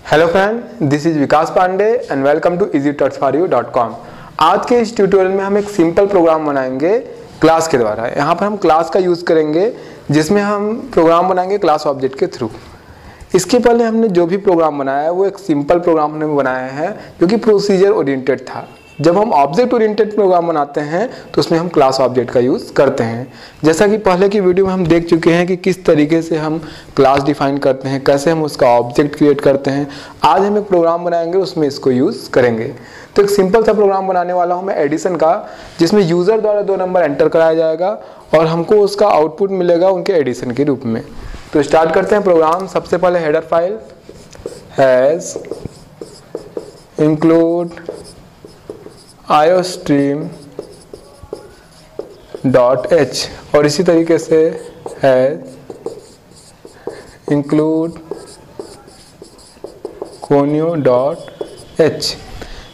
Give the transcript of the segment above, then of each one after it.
Hello friend, this is Vikas Pandey and welcome to easytutsforyou.com। आज के इस ट्यूटोरियल में हम एक सिंपल प्रोग्राम बनाएंगे क्लास के द्वारा। यहाँ पर हम क्लास का यूज़ करेंगे जिसमें हम प्रोग्राम बनाएंगे क्लास ऑब्जेक्ट के थ्रू। इसके पहले हमने जो भी प्रोग्राम बनाया है वो एक सिंपल प्रोग्राम हमने बनाया है जो कि प्रोसीजर ओरिएंटेड था। जब हम ऑब्जेक्ट ओरिएंटेड प्रोग्राम बनाते हैं तो उसमें हम क्लास ऑब्जेक्ट का यूज़ करते हैं। जैसा कि पहले की वीडियो में हम देख चुके हैं कि किस तरीके से हम क्लास डिफाइन करते हैं, कैसे हम उसका ऑब्जेक्ट क्रिएट करते हैं। आज हम एक प्रोग्राम बनाएंगे, उसमें इसको यूज़ करेंगे। तो एक सिंपल सा प्रोग्राम बनाने वाला हूँ मैं एडिशन का, जिसमें यूज़र द्वारा 2 नंबर एंटर कराया जाएगा और हमको उसका आउटपुट मिलेगा उनके एडिशन के रूप में। तो स्टार्ट करते हैं प्रोग्राम। सबसे पहले header file has include iostream.h और इसी तरीके से है include conio.h।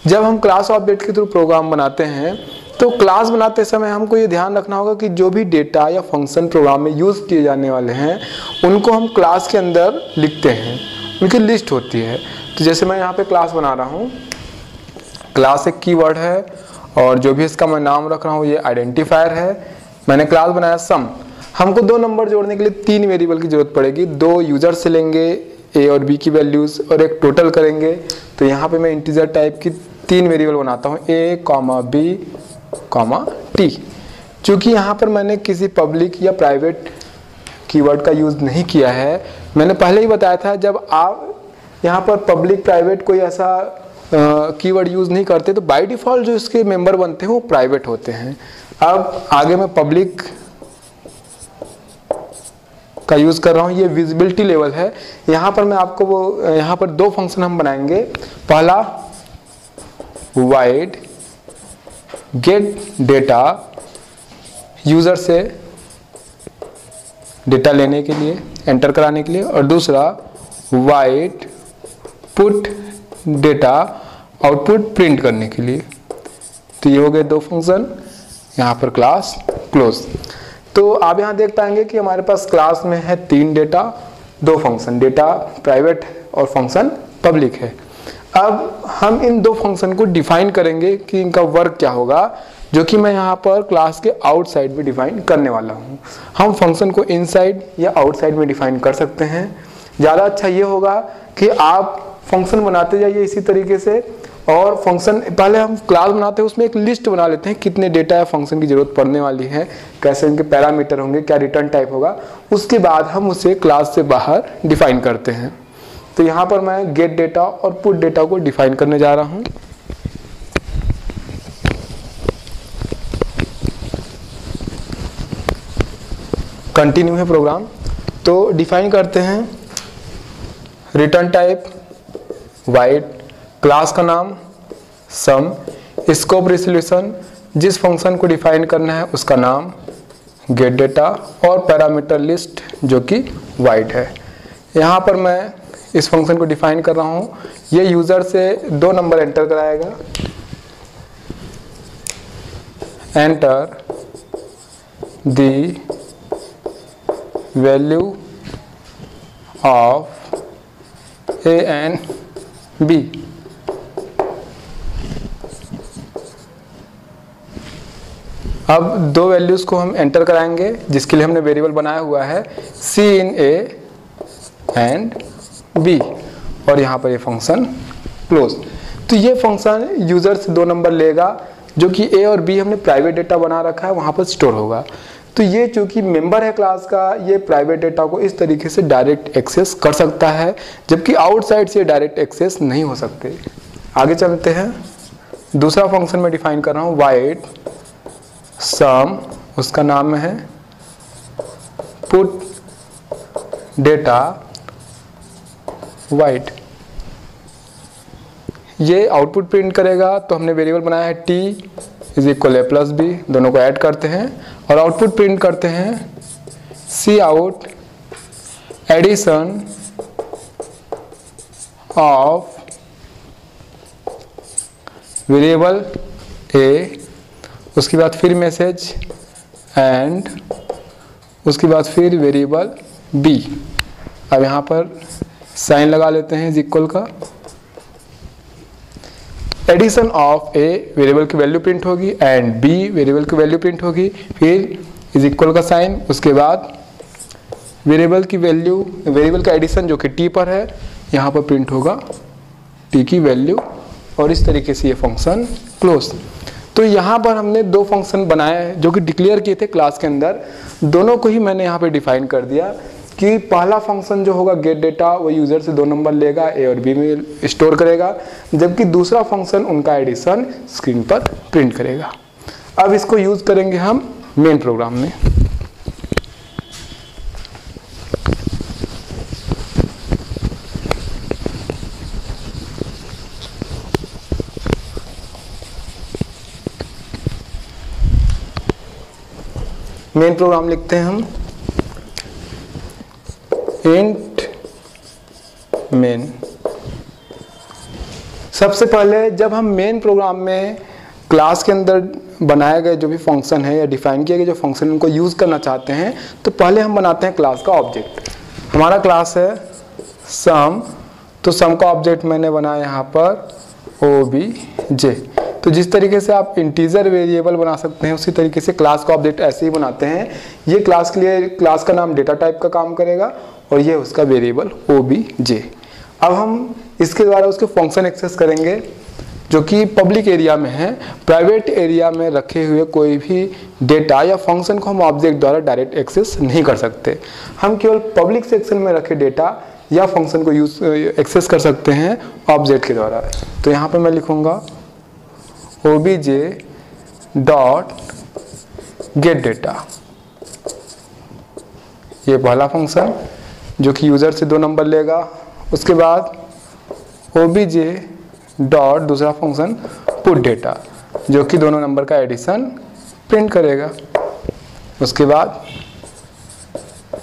जब हम क्लास ऑब्जेक्ट के थ्रू प्रोग्राम बनाते हैं तो क्लास बनाते समय हमको ये ध्यान रखना होगा कि जो भी डेटा या फंक्शन प्रोग्राम में यूज़ किए जाने वाले हैं उनको हम क्लास के अंदर लिखते हैं, उनकी लिस्ट होती है। तो जैसे मैं यहाँ पे क्लास बना रहा हूँ, क्लास एक कीवर्ड है और जो भी इसका मैं नाम रख रहा हूँ ये आइडेंटिफायर है। मैंने क्लास बनाया सम। हमको 2 नंबर जोड़ने के लिए 3 वेरिएबल की जरूरत पड़ेगी। 2 यूजर से लेंगे ए और बी की वैल्यूज और एक टोटल करेंगे। तो यहाँ पे मैं इंटीजर टाइप की 3 वेरिएबल बनाता हूँ, ए कॉमा बी कॉमा टी। चूँकि यहाँ पर मैंने किसी पब्लिक या प्राइवेट कीवर्ड का यूज़ नहीं किया है। मैंने पहले ही बताया था जब आप यहाँ पर पब्लिक प्राइवेट कोई ऐसा कीवर्ड यूज़ नहीं करते तो बाय डिफ़ॉल्ट जो इसके मेंबर बनते हैं वो प्राइवेट होते हैं। अब आगे मैं पब्लिक का यूज़ कर रहा हूँ, ये विजिबिलिटी लेवल है। यहाँ पर मैं आपको वो यहाँ पर 2 फंक्शन हम बनाएंगे। पहला वाइड गेट डेटा, यूज़र से डेटा लेने के लिए, एंटर कराने के लिए, और दूसरा wide put data, output print करने के लिए। तो ये हो गए 2 फंक्शन। यहाँ पर क्लास क्लोज। तो आप यहाँ देख पाएंगे कि हमारे पास क्लास में है 3 डेटा, 2 फंक्शन, डेटा प्राइवेट और फंक्शन पब्लिक है। अब हम इन 2 फंक्शन को डिफाइन करेंगे कि इनका वर्क क्या होगा, जो कि मैं यहाँ पर क्लास के आउटसाइड में डिफाइन करने वाला हूँ। हम फंक्शन को इनसाइड या आउटसाइड में डिफाइन कर सकते हैं। ज़्यादा अच्छा ये होगा कि आप फंक्शन बनाते जाइए इसी तरीके से, और फंक्शन पहले हम क्लास बनाते हैं उसमें एक लिस्ट बना लेते हैं कितने डेटा या फंक्शन की जरूरत पड़ने वाली है, कैसे इनके पैरामीटर होंगे, क्या रिटर्न टाइप होगा। उसके बाद हम उसे क्लास से बाहर डिफाइन करते हैं। तो यहाँ पर मैं गेट डेटा और पुट डेटा को डिफाइन करने जा रहा हूँ। कंटिन्यू है प्रोग्राम। तो डिफाइन करते हैं रिटर्न टाइप वाइड, क्लास का नाम सम, स्कोप रिजोल्यूशन, जिस फंक्शन को डिफाइन करना है उसका नाम, गेट डेटा और पैरामीटर लिस्ट जो कि वाइड है। यहाँ पर मैं इस फंक्शन को डिफाइन कर रहा हूँ। ये यूज़र से 2 नंबर एंटर कराएगा। Enter the value of A and B। अब 2 वैल्यूज को हम एंटर कराएंगे जिसके लिए हमने वेरिएबल बनाया हुआ है C in A and B, और यहाँ पर ये फंक्शन क्लोज। तो ये फंक्शन यूजर से 2 नंबर लेगा जो कि A और B हमने प्राइवेट डेटा बना रखा है, वहाँ पर स्टोर होगा। तो ये चूंकि मेंबर है क्लास का, ये प्राइवेट डेटा को इस तरीके से डायरेक्ट एक्सेस कर सकता है, जबकि आउटसाइड से डायरेक्ट एक्सेस नहीं हो सकते। आगे चलते हैं। दूसरा फंक्शन मैं डिफाइन कर रहा हूँ वाइड सम, उसका नाम है पुट डेटा वाइड। ये आउटपुट प्रिंट करेगा। तो हमने वेरिएबल बनाया है t is equal a plus B, दोनों को ऐड करते हैं और आउटपुट प्रिंट करते हैं cout addition of variable a, उसके बाद फिर मैसेज एंड उसके बाद फिर वेरिएबल b। अब यहाँ पर साइन लगा लेते हैं इज इक्वल का, एडिशन ऑफ ए वेरिएबल की वैल्यू प्रिंट होगी एंड बी वेरिएबल की वैल्यू प्रिंट होगी, फिर इज इक्वल का साइन, उसके बाद वेरिएबल की वैल्यू, वेरिएबल का एडिशन जो कि टी पर है यहाँ पर प्रिंट होगा टी की वैल्यू, और इस तरीके से ये फंक्शन क्लोज। तो यहाँ पर हमने दो फंक्शन बनाए हैं जो कि डिक्लेयर किए थे क्लास के अंदर, दोनों को ही मैंने यहाँ पे डिफाइन कर दिया कि पहला फंक्शन जो होगा गेट डेटा वो यूजर से 2 नंबर लेगा, ए और बी में स्टोर करेगा, जबकि दूसरा फंक्शन उनका एडिशन स्क्रीन पर प्रिंट करेगा। अब इसको यूज करेंगे हम मेन प्रोग्राम में। मेन प्रोग्राम लिखते हैं हम इंट मेन। सबसे पहले जब हम मेन प्रोग्राम में क्लास के अंदर बनाए गए जो भी फंक्शन है या डिफाइन किए गए जो फंक्शन उनको यूज करना चाहते हैं, तो पहले हम बनाते हैं क्लास का ऑब्जेक्ट। हमारा क्लास है सम, तो सम का ऑब्जेक्ट मैंने बनाया यहाँ पर OBJ। तो जिस तरीके से आप इंटीजर वेरिएबल बना सकते हैं उसी तरीके से क्लास का ऑब्जेक्ट ऐसे ही बनाते हैं। ये क्लास के लिए क्लास का नाम डेटा टाइप का काम करेगा और ये उसका वेरिएबल OBJ। अब हम इसके द्वारा उसके फंक्शन एक्सेस करेंगे जो कि पब्लिक एरिया में है। प्राइवेट एरिया में रखे हुए कोई भी डेटा या फंक्शन को हम ऑब्जेक्ट द्वारा डायरेक्ट एक्सेस नहीं कर सकते। हम केवल पब्लिक सेक्शन में रखे डेटा या फंक्शन को यूज एक्सेस कर सकते हैं ऑब्जेक्ट के द्वारा। तो यहाँ पर मैं लिखूंगा OBJ डॉट गेट डेटा, ये पहला फंक्शन जो कि यूजर से 2 नंबर लेगा। उसके बाद OBJ डॉट दूसरा फंक्शन पुट डेटा जो कि दोनों नंबर का एडिशन प्रिंट करेगा। उसके बाद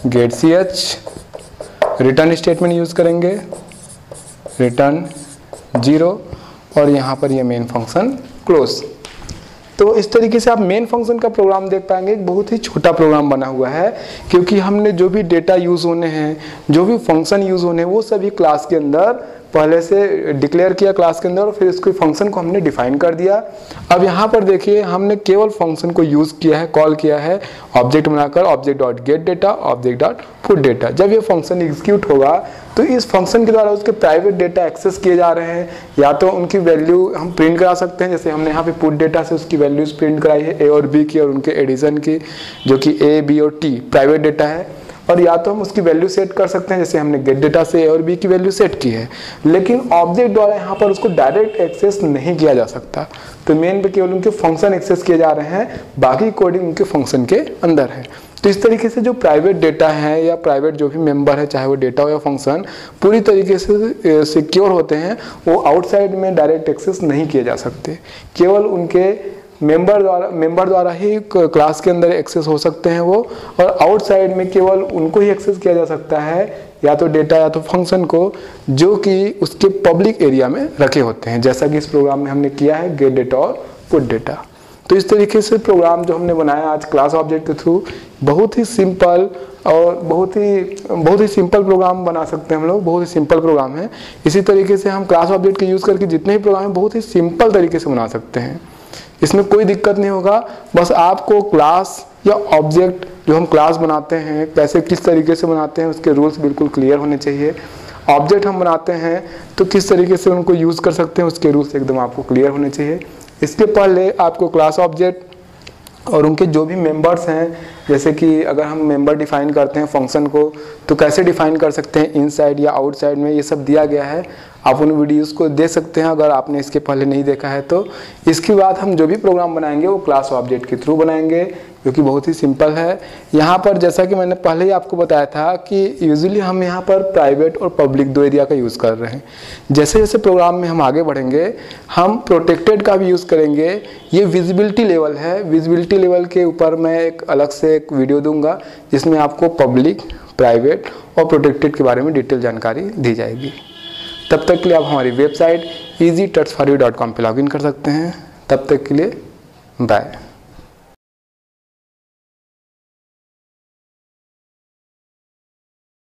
get ch return statement use करेंगे, रिटर्न 0, और यहाँ पर ये मेन फंक्शन क्लोज। तो इस तरीके से आप मेन फंक्शन का प्रोग्राम देख पाएंगे। एक बहुत ही छोटा प्रोग्राम बना हुआ है क्योंकि हमने जो भी डेटा यूज होने हैं, जो भी फंक्शन यूज होने हैं, वो सभी क्लास के अंदर पहले से डिक्लेयर किया क्लास के अंदर और फिर इसको फंक्शन को हमने डिफाइन कर दिया। अब यहाँ पर देखिए हमने केवल फंक्शन को यूज किया है, कॉल किया है ऑब्जेक्ट बनाकर, object dot gate data, object dot put data. जब ये फंक्शन एग्जीक्यूट होगा तो इस फंक्शन के द्वारा उसके प्राइवेट डेटा एक्सेस किए जा रहे हैं, या तो उनकी वैल्यू हम प्रिंट करा सकते हैं, जैसे हमने यहाँ पे पुट डेटा से उसकी वैल्यूज प्रिंट कराई है ए और बी की और उनके एडिशन की, जो कि ए बी और टी प्राइवेट डेटा है, और या तो हम उसकी वैल्यू सेट कर सकते हैं जैसे हमने गेट डेटा से ए और बी की वैल्यू सेट की है। लेकिन ऑब्जेक्ट द्वारा यहाँ पर उसको डायरेक्ट एक्सेस नहीं किया जा सकता। तो मेन पे केवल उनके फंक्शन एक्सेस किए जा रहे हैं, बाकी कोडिंग उनके फंक्शन के अंदर है। तो इस तरीके से जो प्राइवेट डेटा है या प्राइवेट जो भी मेंबर है, चाहे वो डेटा हो या फंक्शन, पूरी तरीके से सिक्योर होते हैं। वो आउटसाइड में डायरेक्ट एक्सेस नहीं किए जा सकते, केवल उनके मेंबर द्वारा ही क्लास के अंदर एक्सेस हो सकते हैं वो, और आउटसाइड में केवल उनको ही एक्सेस किया जा सकता है, या तो डेटा या तो फंक्शन को, जो कि उसके पब्लिक एरिया में रखे होते हैं, जैसा कि इस प्रोग्राम में हमने किया है गेट डेटा और पुट डेटा। तो इस तरीके से प्रोग्राम जो हमने बनाया आज क्लास ऑब्जेक्ट के थ्रू, बहुत ही सिंपल और बहुत ही सिंपल प्रोग्राम बना सकते हैं हम लोग। बहुत ही सिंपल प्रोग्राम है। इसी तरीके से हम क्लास ऑब्जेक्ट के यूज करके जितने भी प्रोग्राम है बहुत ही सिंपल तरीके से बना सकते हैं। इसमें कोई दिक्कत नहीं होगा। बस आपको क्लास या ऑब्जेक्ट जो हम क्लास बनाते हैं कैसे किस तरीके से बनाते हैं उसके रूल्स बिल्कुल क्लियर होने चाहिए। ऑब्जेक्ट हम बनाते हैं तो किस तरीके से उनको यूज कर सकते हैं उसके रूल्स एकदम आपको क्लियर होने चाहिए। इसके पहले आपको क्लास ऑब्जेक्ट और उनके जो भी मेंबर्स हैं, जैसे कि अगर हम मेंबर डिफाइन करते हैं फंक्शन को तो कैसे डिफाइन कर सकते हैं, इनसाइड या आउटसाइड में, ये सब दिया गया है। आप उन वीडियोस को देख सकते हैं अगर आपने इसके पहले नहीं देखा है तो। इसके बाद हम जो भी प्रोग्राम बनाएंगे वो क्लास ऑब्जेक्ट के थ्रू बनाएंगे, जो कि बहुत ही सिंपल है। यहाँ पर जैसा कि मैंने पहले ही आपको बताया था कि यूजुअली हम यहाँ पर प्राइवेट और पब्लिक 2 एरिया का यूज़ कर रहे हैं। जैसे जैसे प्रोग्राम में हम आगे बढ़ेंगे हम प्रोटेक्टेड का भी यूज़ करेंगे। ये विजिबिलिटी लेवल है, विजिबिलिटी लेवल के ऊपर मैं एक अलग से एक वीडियो दूंगा जिसमें आपको पब्लिक, प्राइवेट और प्रोटेक्टेड के बारे में डिटेल जानकारी दी जाएगी। तब तक के लिए आप हमारी वेबसाइट easytutsforyou.com पे लॉगिन कर सकते हैं। तब तक के लिए बाय।